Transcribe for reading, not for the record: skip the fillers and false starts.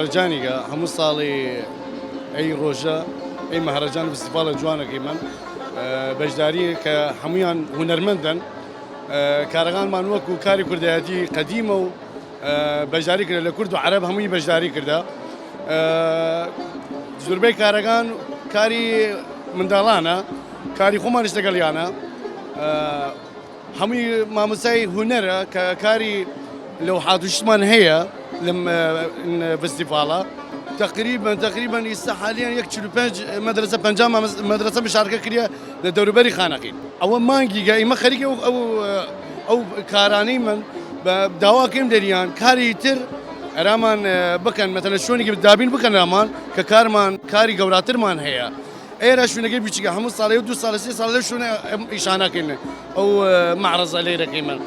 مهرجاني هم صالي أي روجا أي مهرجان فستيفال جوانا كيمان بجداري كحميان هنرمندن كارغان مانوك وكاري كردياتي قديمة بجداري كردا لكرد وعرب همي بجداري كردا زربي كارغان كاري من دالانا كاري خمان اشتغليانا همي ما مساي هنر كاري لو حاطشمان هي لم فستيفالا تقريبا يسا حاليا يكتشلو بنج مدرسه بنجامه مدرسه مشاركه كريا لدوربري خانقين او مانجي جاي ما خريجي او كاراني من بدواكم دريان كاريتر رامان بكن مثلا شلون يجيب دابين بكن رامان ككارمان كاري قوراتر مان هي ايرا شو نجيب بيجي هم صار يدو صار 6 صار شلون ايشانا كنا او معرض عليه كيمان